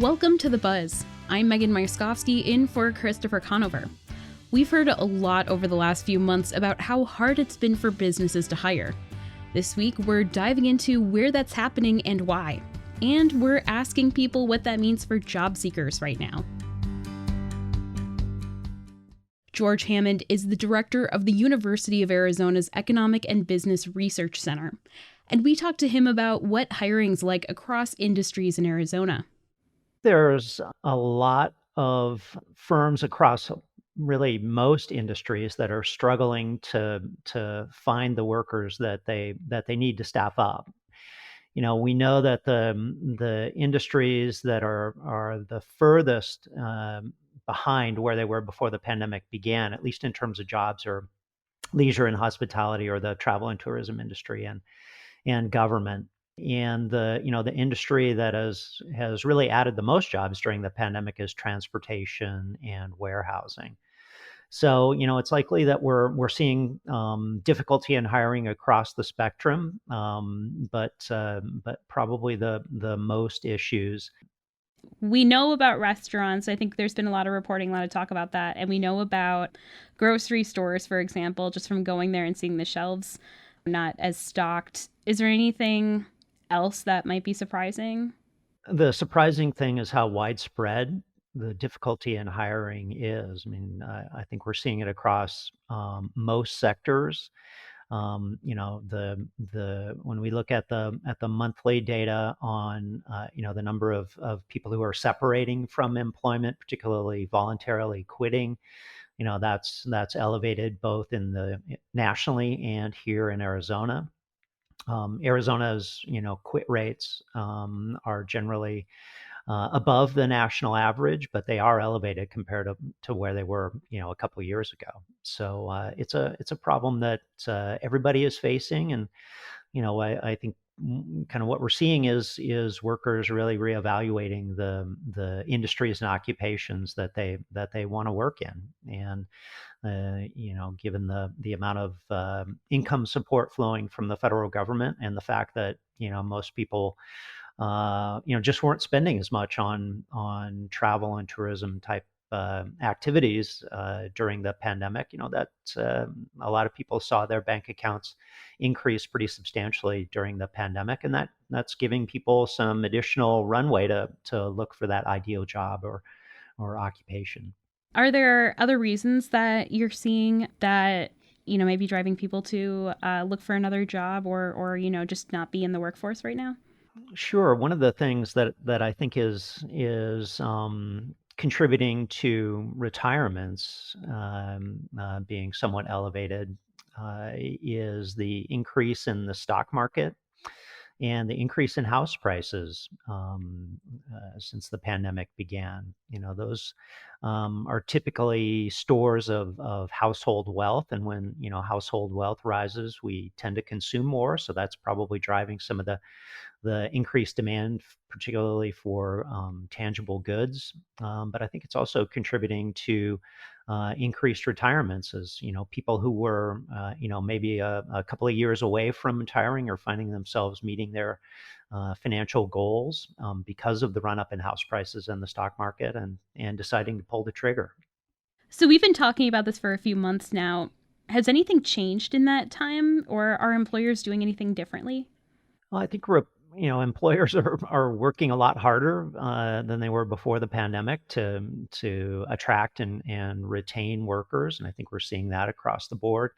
Welcome to The Buzz. I'm Megan Myskowski in for Christopher Conover. We've heard a lot over the last few months about how hard it's been for businesses to hire. This week, we're diving into where that's happening and why. And we're asking people what that means for job seekers right now. George Hammond is the director of the University of Arizona's Economic and Business Research Center. And we talked to him about what hiring's like across industries in Arizona. There's a lot of firms across really most industries that are struggling to find the workers that they need to staff up. We know that the industries that are the furthest behind where they were before the pandemic began, at least in terms of jobs, are leisure and hospitality, or the travel and tourism industry, and government. And the industry that has really added the most jobs during the pandemic is transportation and warehousing. So it's likely that we're seeing difficulty in hiring across the spectrum, but probably the most issues. We know about restaurants. I think there's been a lot of reporting, a lot of talk about that. And we know about grocery stores, for example, just from going there and seeing the shelves not as stocked. Is there anything else that might be surprising? The surprising thing is how widespread the difficulty in hiring is. I mean, I think we're seeing it across most sectors. The when we look at the monthly data on the number of people who are separating from employment, particularly voluntarily quitting, that's elevated both in the nationally and here in Arizona. Arizona's quit rates are generally above the national average, but they are elevated compared to where they were a couple of years ago. So it's a problem that everybody is facing, and I think kind of what we're seeing is workers really reevaluating the industries and occupations that they want to work in. And given the amount of income support flowing from the federal government, and the fact that most people just weren't spending as much on travel and tourism type activities during the pandemic. That a lot of people saw their bank accounts increase pretty substantially during the pandemic, and that's giving people some additional runway to look for that ideal job or occupation. Are there other reasons that you're seeing that, maybe driving people to look for another job or just not be in the workforce right now? Sure. One of the things that I think is contributing to retirements being somewhat elevated is the increase in the stock market and the increase in house prices since the pandemic began. Those are typically stores of household wealth, and when household wealth rises, we tend to consume more. So that's probably driving some of the increased demand, particularly for tangible goods. But I think it's also contributing to increased retirements, as people who were maybe a couple of years away from retiring are finding themselves meeting their financial goals because of the run up in house prices and the stock market, and deciding to pull the trigger. So we've been talking about this for a few months now. Has anything changed in that time, or are employers doing anything differently? Well, I think employers are working a lot harder than they were before the pandemic to attract and retain workers, and I think we're seeing that across the board.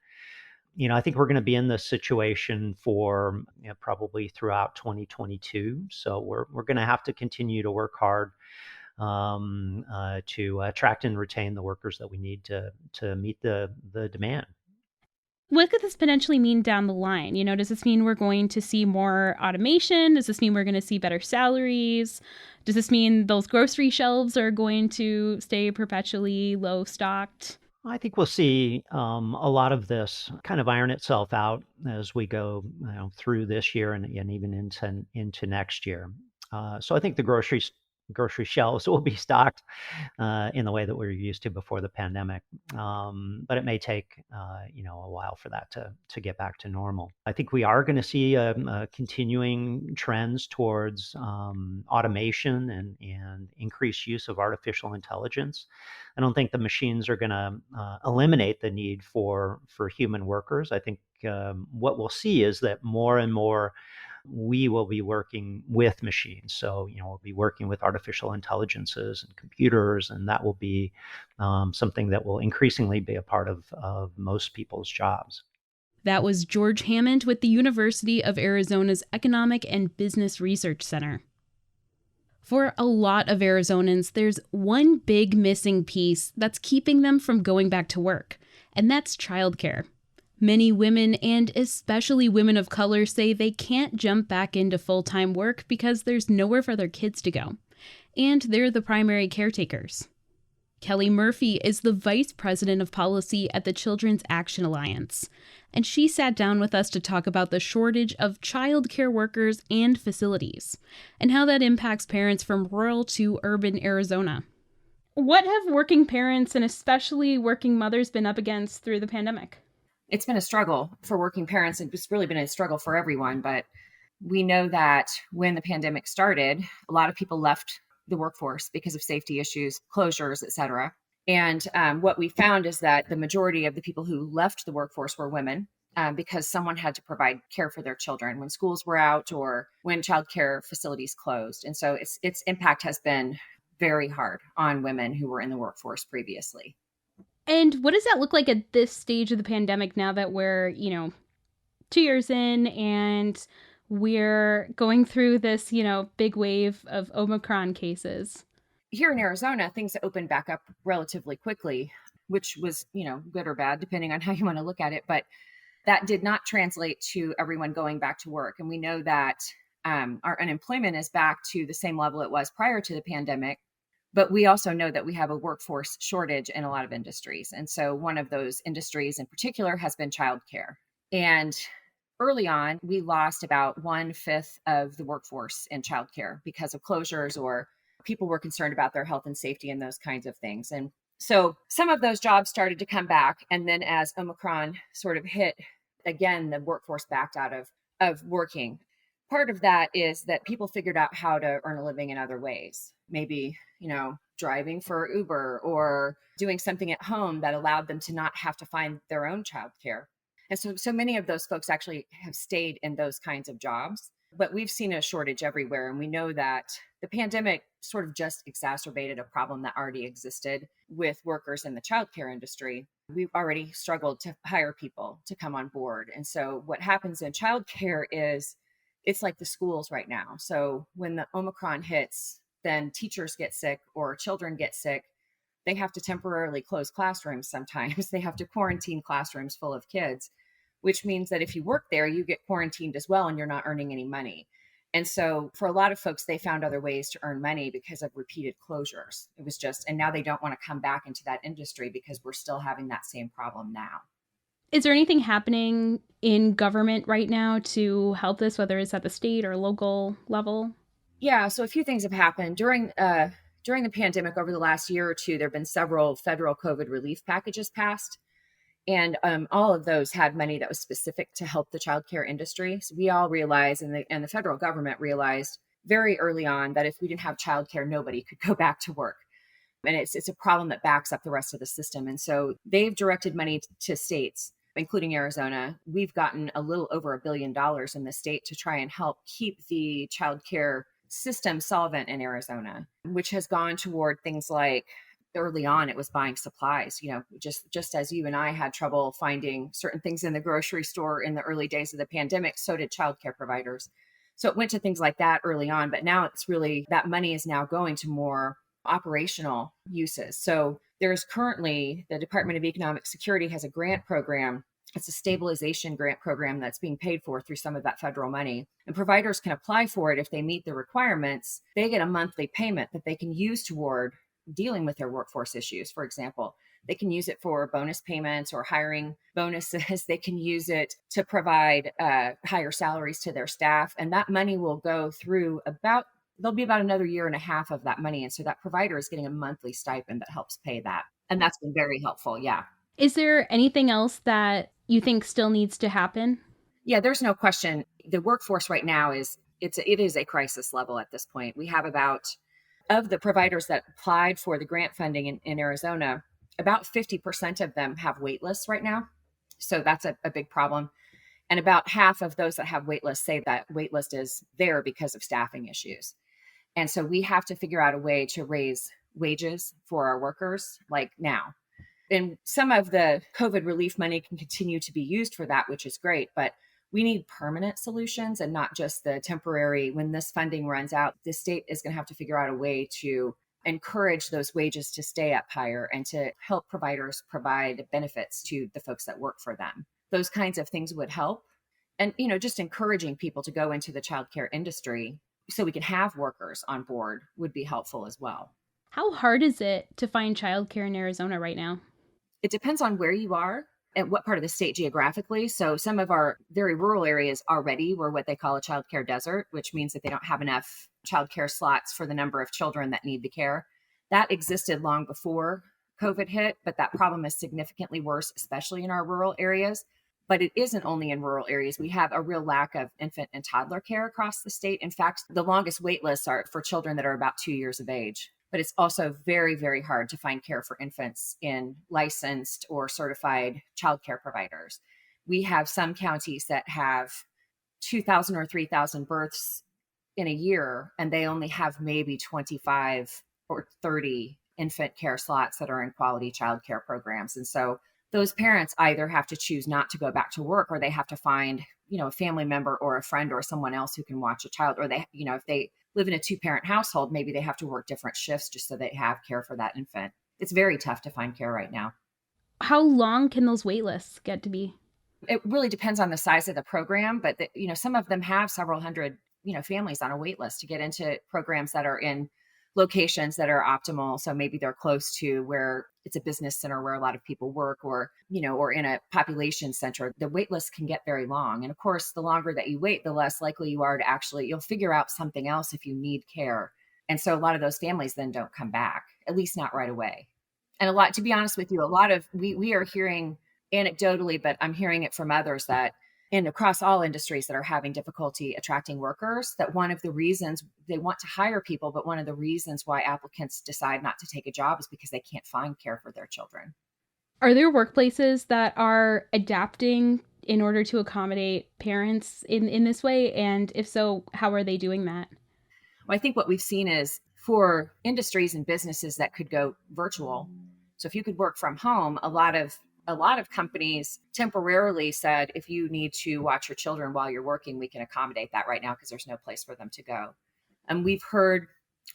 I think we're going to be in this situation for probably throughout 2022. So we're going to have to continue to work hard to attract and retain the workers that we need to meet the demand. What could this potentially mean down the line? Does this mean we're going to see more automation? Does this mean we're going to see better salaries? Does this mean those grocery shelves are going to stay perpetually low stocked? I think we'll see a lot of this kind of iron itself out as we go through this year and even into next year. So I think the grocery grocery shelves will be stocked in the way that we were used to before the pandemic. But it may take a while for that to get back to normal. I think we are going to see continuing trends towards automation and increased use of artificial intelligence. I don't think the machines are going to eliminate the need for human workers. I think what we'll see is that more and more we will be working with machines. So, we'll be working with artificial intelligences and computers, and that will be something that will increasingly be a part of most people's jobs. That was George Hammond with the University of Arizona's Economic and Business Research Center. For a lot of Arizonans, there's one big missing piece that's keeping them from going back to work, and that's childcare. Many women, and especially women of color, say they can't jump back into full-time work because there's nowhere for their kids to go, and they're the primary caretakers. Kelly Murphy is the Vice President of Policy at the Children's Action Alliance, and she sat down with us to talk about the shortage of childcare workers and facilities, and how that impacts parents from rural to urban Arizona. What have working parents and especially working mothers been up against through the pandemic? It's been a struggle for working parents, and it's really been a struggle for everyone. But we know that when the pandemic started, a lot of people left the workforce because of safety issues, closures, et cetera. And what we found is that the majority of the people who left the workforce were women, because someone had to provide care for their children when schools were out or when childcare facilities closed. And so its impact has been very hard on women who were in the workforce previously. And what does that look like at this stage of the pandemic now that we're, 2 years in and we're going through this, big wave of Omicron cases? Here in Arizona, things opened back up relatively quickly, which was, good or bad, depending on how you want to look at it. But that did not translate to everyone going back to work. And we know that our unemployment is back to the same level it was prior to the pandemic. But we also know that we have a workforce shortage in a lot of industries. And so one of those industries in particular has been childcare. And early on, we lost about 1/5 of the workforce in childcare because of closures, or people were concerned about their health and safety and those kinds of things. And so some of those jobs started to come back. And then as Omicron sort of hit, again, the workforce backed out of working. Part of that is that people figured out how to earn a living in other ways. Maybe, driving for Uber or doing something at home that allowed them to not have to find their own childcare. And so many of those folks actually have stayed in those kinds of jobs. But we've seen a shortage everywhere. And we know that the pandemic sort of just exacerbated a problem that already existed with workers in the childcare industry. We've already struggled to hire people to come on board. And so what happens in childcare is it's like the schools right now. So when the Omicron hits, then teachers get sick or children get sick. They have to temporarily close classrooms sometimes. They have to quarantine classrooms full of kids, which means that if you work there, you get quarantined as well and you're not earning any money. And so for a lot of folks, they found other ways to earn money because of repeated closures. It was just, and now they don't want to come back into that industry because we're still having that same problem now. Is there anything happening in government right now to help this, whether it's at the state or local level? Yeah, so a few things have happened. During the pandemic over the last year or two, there have been several federal COVID relief packages passed. And all of those had money that was specific to help the childcare industry. So we all realized, and the federal government realized very early on, that if we didn't have childcare, nobody could go back to work. And it's a problem that backs up the rest of the system. And so they've directed money to states, including Arizona. We've gotten a little over $1 billion in the state to try and help keep the childcare system solvent in Arizona, which has gone toward things like, early on, it was buying supplies. Just as you and I had trouble finding certain things in the grocery store in the early days of the pandemic, so did childcare providers. So it went to things like that early on, but now it's really, that money is now going to more operational uses. So there's currently, the Department of Economic Security has a grant program. It's a stabilization grant program that's being paid for through some of that federal money. And providers can apply for it if they meet the requirements. They get a monthly payment that they can use toward dealing with their workforce issues. For example, they can use it for bonus payments or hiring bonuses. They can use it to provide higher salaries to their staff. And that money will go through about there'll be about another year and a half of that money. And so that provider is getting a monthly stipend that helps pay that. And that's been very helpful. Yeah. Is there anything else that you think still needs to happen? Yeah, there's no question. The workforce right now it is a crisis level at this point. We have about, of the providers that applied for the grant funding in Arizona, about 50% of them have wait lists right now. So that's a big problem. And about half of those that have wait lists say that wait list is there because of staffing issues. And so we have to figure out a way to raise wages for our workers like now. And some of the COVID relief money can continue to be used for that, which is great. But we need permanent solutions and not just the temporary. When this funding runs out, the state is going to have to figure out a way to encourage those wages to stay up higher and to help providers provide benefits to the folks that work for them. Those kinds of things would help. And, just encouraging people to go into the childcare industry so we can have workers on board would be helpful as well. How hard is it to find childcare in Arizona right now? It depends on where you are and what part of the state geographically. So some of our very rural areas already were what they call a childcare desert, which means that they don't have enough childcare slots for the number of children that need the care. That existed long before COVID hit, but that problem is significantly worse, especially in our rural areas. But it isn't only in rural areas. We have a real lack of infant and toddler care across the state. In fact, the longest wait lists are for children that are about 2 years of age. But it's also very, very hard to find care for infants in licensed or certified childcare providers. We have some counties that have 2,000 or 3,000 births in a year, and they only have maybe 25 or 30 infant care slots that are in quality childcare programs. And so those parents either have to choose not to go back to work, or they have to find, a family member or a friend or someone else who can watch a child, or they, if they live in a 2-parent household, maybe they have to work different shifts just so they have care for that infant. It's very tough to find care right now. How long can those wait lists get to be? It really depends on the size of the program, but some of them have several hundred, families on a wait list to get into programs that are in locations that are optimal. So maybe they're close to where it's a business center where a lot of people work, or, or in a population center. The wait list can get very long. And of course, the longer that you wait, the less likely you are to you'll figure out something else if you need care. And so a lot of those families then don't come back, at least not right away. And to be honest with you, we are hearing anecdotally, but I'm hearing it from others that across all industries that are having difficulty attracting workers, that one of the reasons they want to hire people, but one of the reasons why applicants decide not to take a job is because they can't find care for their children. Are there workplaces that are adapting in order to accommodate parents in this way? And if so, how are they doing that? Well, I think what we've seen is for industries and businesses that could go virtual. So if you could work from home, a lot of companies temporarily said, if you need to watch your children while you're working, we can accommodate that right now because there's no place for them to go. And we've heard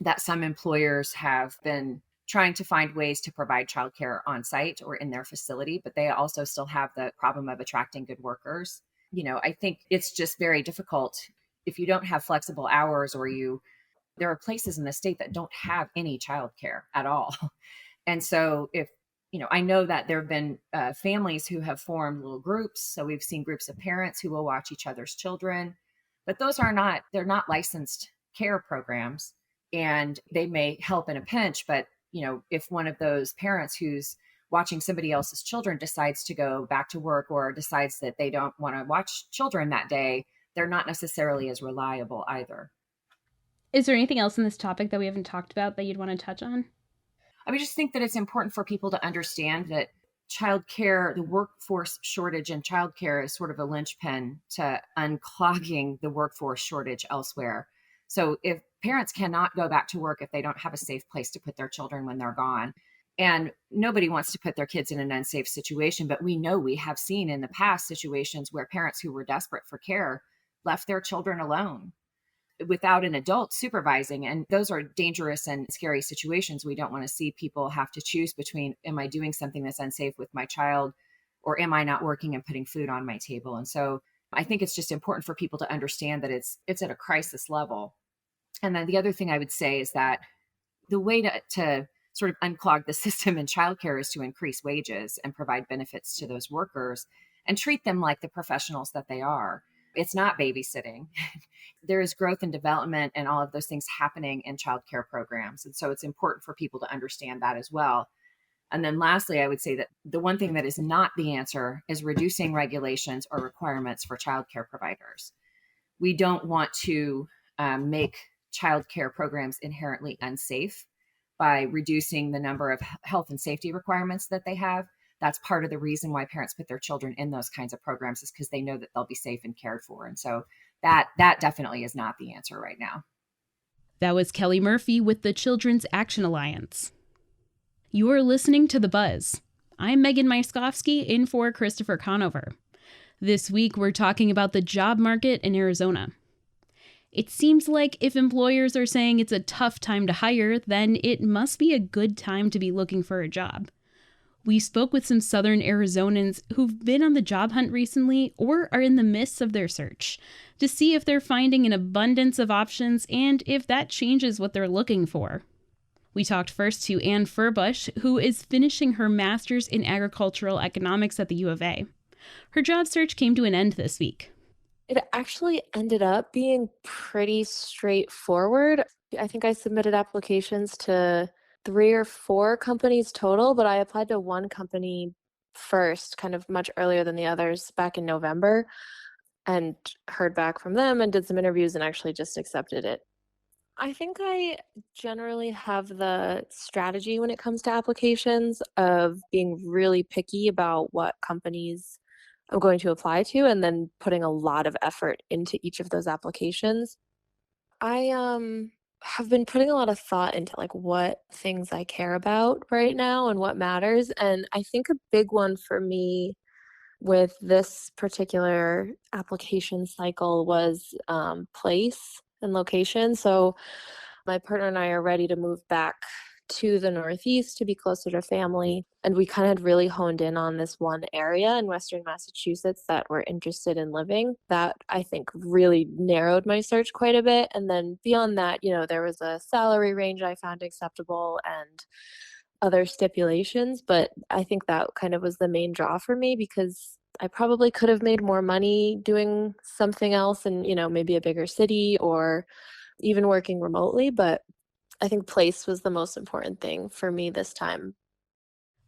that some employers have been trying to find ways to provide childcare on site or in their facility, but they also still have the problem of attracting good workers. I think it's just very difficult if you don't have flexible hours, or there are places in the state that don't have any childcare at all. And so I know that there have been families who have formed little groups. So we've seen groups of parents who will watch each other's children, but they're not licensed care programs, and they may help in a pinch. But, if one of those parents who's watching somebody else's children decides to go back to work, or decides that they don't want to watch children that day, they're not necessarily as reliable either. Is there anything else in this topic that we haven't talked about that you'd want to touch on? I just think that it's important for people to understand that childcare, the workforce shortage in childcare, is sort of a linchpin to unclogging the workforce shortage elsewhere. So if parents cannot go back to work if they don't have a safe place to put their children when they're gone, and nobody wants to put their kids in an unsafe situation, but we have seen in the past situations where parents who were desperate for care left their children alone without an adult supervising. And those are dangerous and scary situations. We don't want to see people have to choose between, am I doing something that's unsafe with my child, or am I not working and putting food on my table? And so I think it's just important for people to understand that it's at a crisis level. And then the other thing I would say is that the way to sort of unclog the system in childcare is to increase wages and provide benefits to those workers and treat them like the professionals that they are. It's not babysitting. There is growth and development and all of those things happening in childcare programs. And so it's important for people to understand that as well. And then lastly, I would say that the one thing that is not the answer is reducing regulations or requirements for childcare providers. We don't want to make childcare programs inherently unsafe by reducing the number of health and safety requirements that they have. That's part of the reason why parents put their children in those kinds of programs, is because they know that they'll be safe and cared for. And so that definitely is not the answer right now. That was Kelly Murphy with the Children's Action Alliance. You are listening to The Buzz. I'm Megan Myskowski, in for Christopher Conover. This week, we're talking about the job market in Arizona. It seems like if employers are saying it's a tough time to hire, then it must be a good time to be looking for a job. We spoke with some Southern Arizonans who've been on the job hunt recently or are in the midst of their search to see if they're finding an abundance of options and if that changes what they're looking for. We talked first to Ann Furbush, who is finishing her master's in agricultural economics at the U of A. Her job search came to an end this week. It actually ended up being pretty straightforward. I think I submitted applications to 3 or 4 companies total, but I applied to one company first, kind of much earlier than the others, back in November, and heard back from them and did some interviews and actually just accepted it. I think I generally have the strategy when it comes to applications of being really picky about what companies I'm going to apply to and then putting a lot of effort into each of those applications. I have been putting a lot of thought into like what things I care about right now and what matters. And I think a big one for me with this particular application cycle was place and location. So my partner and I are ready to move back to the Northeast to be closer to family. And we kind of had really honed in on this one area in Western Massachusetts that we're interested in living. That I think really narrowed my search quite a bit. And then beyond that, there was a salary range I found acceptable and other stipulations. But I think that kind of was the main draw for me because I probably could have made more money doing something else in, maybe a bigger city or even working remotely. But I think place was the most important thing for me this time.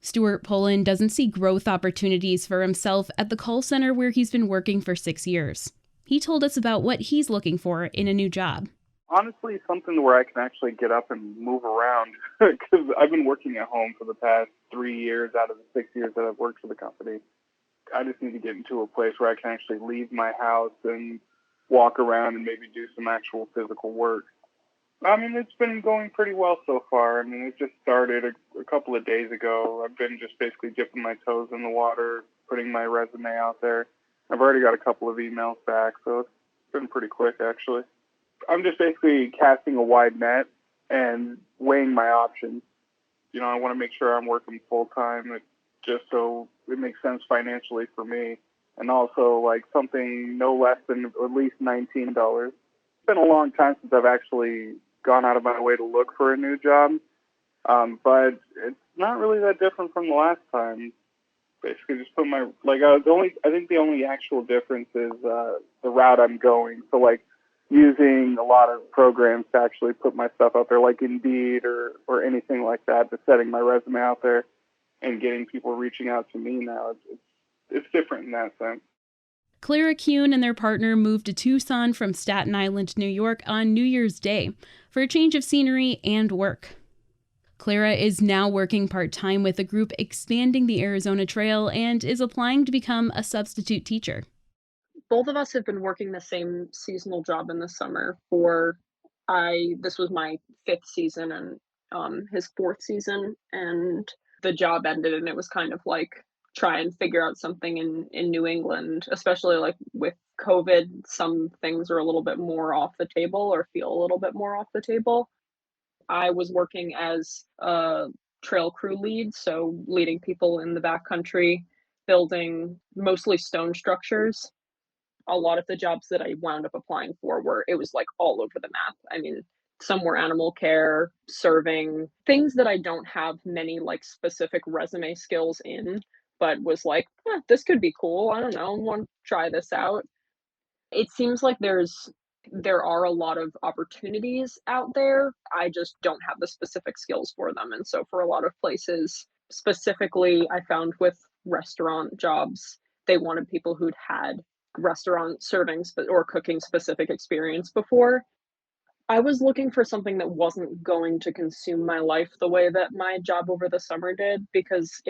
Stuart Poland doesn't see growth opportunities for himself at the call center where he's been working for 6 years. He told us about what he's looking for in a new job. Honestly, something where I can actually get up and move around, because I've been working at home for the past 3 years out of the 6 years that I've worked for the company. I just need to get into a place where I can actually leave my house and walk around and maybe do some actual physical work. I mean, it's been going pretty well so far. I mean, it just started a couple of days ago. I've been just basically dipping my toes in the water, putting my resume out there. I've already got a couple of emails back, so it's been pretty quick, actually. I'm just basically casting a wide net and weighing my options. I want to make sure I'm working full-time just so it makes sense financially for me. And also, like, something no less than at least $19. It's been a long time since I've actually gone out of my way to look for a new job, but it's not really that different from the last time. Basically, just put I think the only actual difference is the route I'm going. So, like, using a lot of programs to actually put my stuff out there, like Indeed or anything like that, just setting my resume out there and getting people reaching out to me now. It's different in that sense. Clara Kuhn and their partner moved to Tucson from Staten Island, New York on New Year's Day for a change of scenery and work. Clara is now working part-time with a group expanding the Arizona Trail and is applying to become a substitute teacher. Both of us have been working the same seasonal job in the summer this was my 5th season and his 4th season, and the job ended and it was kind of like try and figure out something in New England, especially like with COVID, some things are a little bit more off the table or feel a little bit more off the table. I was working as a trail crew lead, so leading people in the backcountry, building mostly stone structures. A lot of the jobs that I wound up applying for it was like all over the map. I mean, some were animal care, serving, things that I don't have many like specific resume skills in, but was like, this could be cool. I don't know, I want to try this out. It seems like there are a lot of opportunities out there. I just don't have the specific skills for them. And so for a lot of places, specifically I found with restaurant jobs, they wanted people who'd had restaurant serving or cooking specific experience before. I was looking for something that wasn't going to consume my life the way that my job over the summer did, because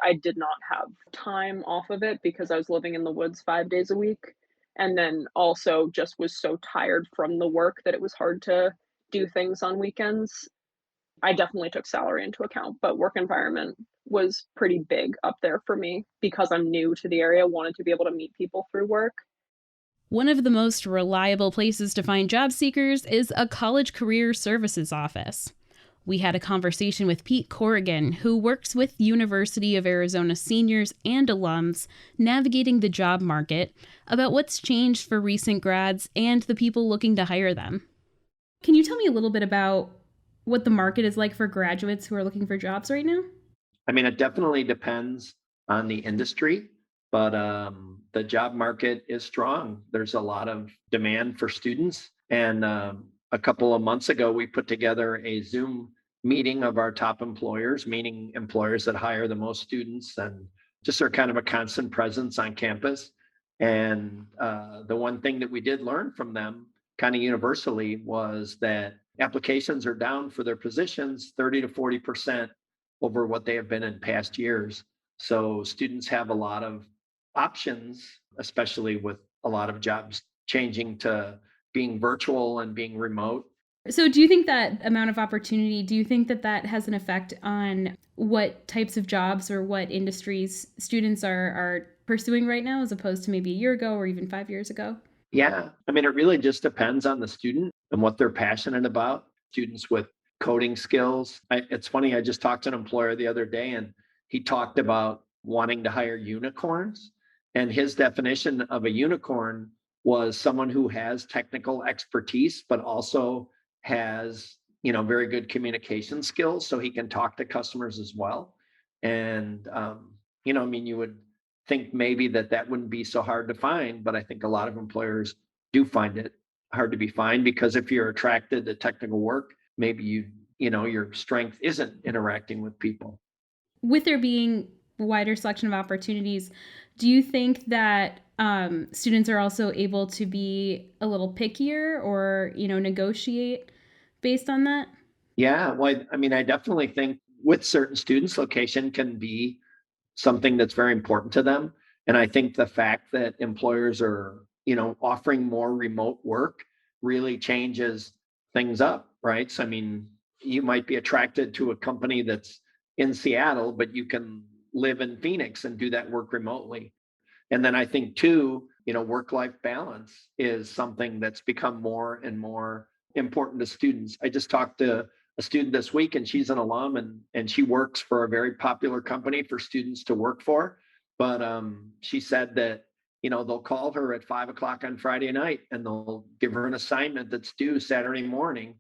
I did not have time off of it because I was living in the woods 5 days a week. And then also just was so tired from the work that it was hard to do things on weekends. I definitely took salary into account, but work environment was pretty big up there for me because I'm new to the area, wanted to be able to meet people through work. One of the most reliable places to find job seekers is a college career services office. We had a conversation with Pete Corrigan, who works with University of Arizona seniors and alums navigating the job market, about what's changed for recent grads and the people looking to hire them. Can you tell me a little bit about what the market is like for graduates who are looking for jobs right now? I mean, it definitely depends on the industry, but the job market is strong. There's a lot of demand for students. And a couple of months ago, we put together a Zoom meeting of our top employers, meaning employers that hire the most students and just are kind of a constant presence on campus. And the one thing that we did learn from them kind of universally was that applications are down for their positions 30 to 40% over what they have been in past years. So students have a lot of options, especially with a lot of jobs changing to being virtual and being remote. So do you think that amount of opportunity, do you think that that has an effect on what types of jobs or what industries students are pursuing right now as opposed to maybe a year ago or even 5 years ago? Yeah, I mean, it really just depends on the student and what they're passionate about. Students with coding skills. It's funny, I just talked to an employer the other day and he talked about wanting to hire unicorns. And his definition of a unicorn was someone who has technical expertise, but also has, very good communication skills so he can talk to customers as well. And, I mean, you would think maybe that wouldn't be so hard to find, but I think a lot of employers do find it hard to be found because if you're attracted to technical work, maybe your strength isn't interacting with people. With there being a wider selection of opportunities, do you think that students are also able to be a little pickier or, negotiate based on that? Yeah, well, I mean, I definitely think with certain students, location can be something that's very important to them. And I think the fact that employers are, offering more remote work really changes things up, right? So, I mean, you might be attracted to a company that's in Seattle, but you can live in Phoenix and do that work remotely. And then I think too, work-life balance is something that's become more and more important to students. I just talked to a student this week and she's an alum and she works for a very popular company for students to work for. But she said that, they'll call her at 5 o'clock on Friday night and they'll give her an assignment that's due Saturday morning.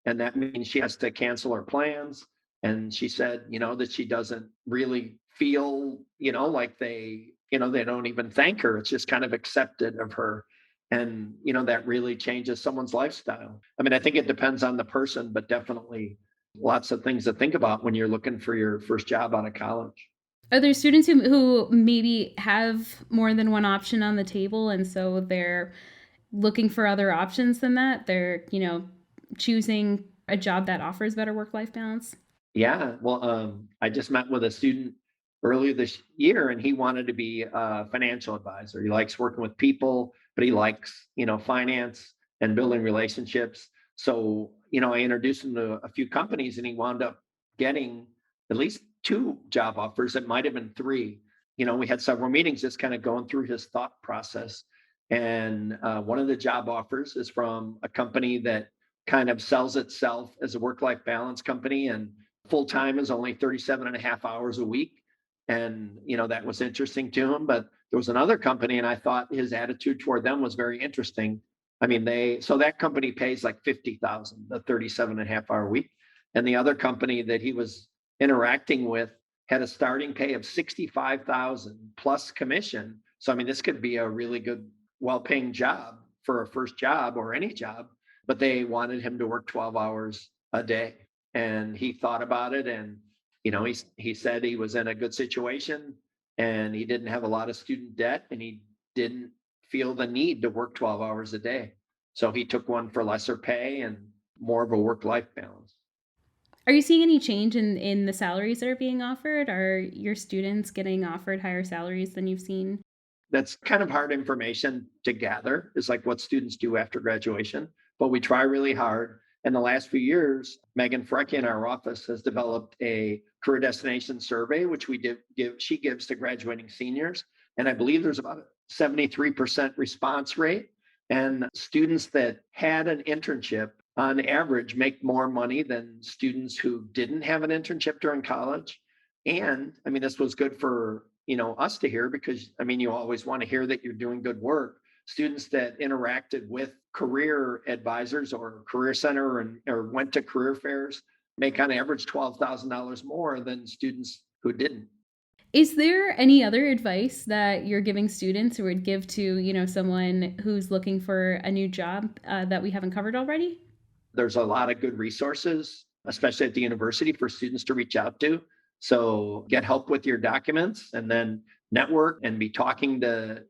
And that means she has to cancel her plans. And she said, that she doesn't really feel, like they don't even thank her. It's just kind of accepted of her. And, that really changes someone's lifestyle. I mean, I think it depends on the person, but definitely lots of things to think about when you're looking for your first job out of college. Are there students who maybe have more than one option on the table and so they're looking for other options than that? They're, choosing a job that offers better work-life balance? Yeah, well, I just met with a student earlier this year, and he wanted to be a financial advisor. He likes working with people, but he likes, finance and building relationships. So, I introduced him to a few companies, and he wound up getting at least 2 job offers. It might have been 3. We had several meetings just kind of going through his thought process. And one of the job offers is from a company that kind of sells itself as a work-life balance company, and full time is only 37 and a half hours a week. And, that was interesting to him. But there was another company, and I thought his attitude toward them was very interesting. I mean, so that company pays like 50,000, the 37 and a half hour week. And the other company that he was interacting with had a starting pay of 65,000 plus commission. So, I mean, this could be a really good well-paying job for a first job or any job, but they wanted him to work 12 hours a day. And he thought about it, and he said he was in a good situation and he didn't have a lot of student debt and he didn't feel the need to work 12 hours a day. So he took one for lesser pay and more of a work-life balance. Are you seeing any change in the salaries that are being offered? Are your students getting offered higher salaries than you've seen? That's kind of hard information to gather, is like what students do after graduation, but we try really hard. In the last few years, Megan Frecky in our office has developed a career destination survey, which she gives to graduating seniors. And I believe there's about a 73% response rate. And students that had an internship on average make more money than students who didn't have an internship during college. And I mean, this was good for us to hear, because you always want to hear that you're doing good work. Students that interacted with career advisors or career center or went to career fairs make on average $12,000 more than students who didn't. Is there any other advice that you're giving students or would give to, someone who's looking for a new job that we haven't covered already? There's a lot of good resources, especially at the university, for students to reach out to. So get help with your documents and then network and be talking to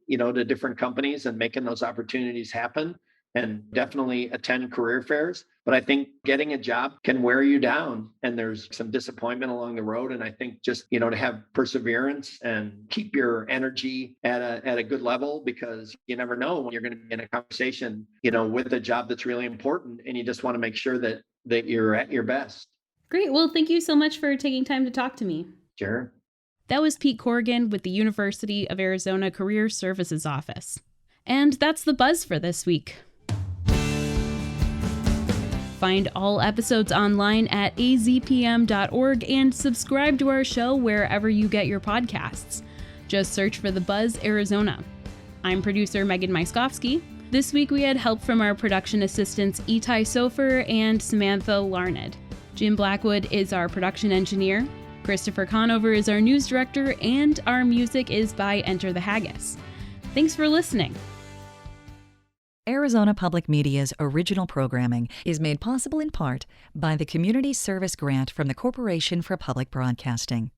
different companies and making those opportunities happen, and definitely attend career fairs. But I think getting a job can wear you down and there's some disappointment along the road. And I think just, to have perseverance and keep your energy at a good level, because you never know when you're going to be in a conversation, with a job that's really important, and you just want to make sure that you're at your best. Great. Well, thank you so much for taking time to talk to me. Sure. That was Pete Corrigan with the University of Arizona Career Services Office. And that's the buzz for this week. Find all episodes online at azpm.org and subscribe to our show wherever you get your podcasts. Just search for The Buzz Arizona. I'm producer Megan Myskowski. This week we had help from our production assistants Itai Sofer and Samantha Larned. Jim Blackwood is our production engineer. Christopher Conover is our news director, and our music is by Enter the Haggis. Thanks for listening. Arizona Public Media's original programming is made possible in part by the Community Service Grant from the Corporation for Public Broadcasting.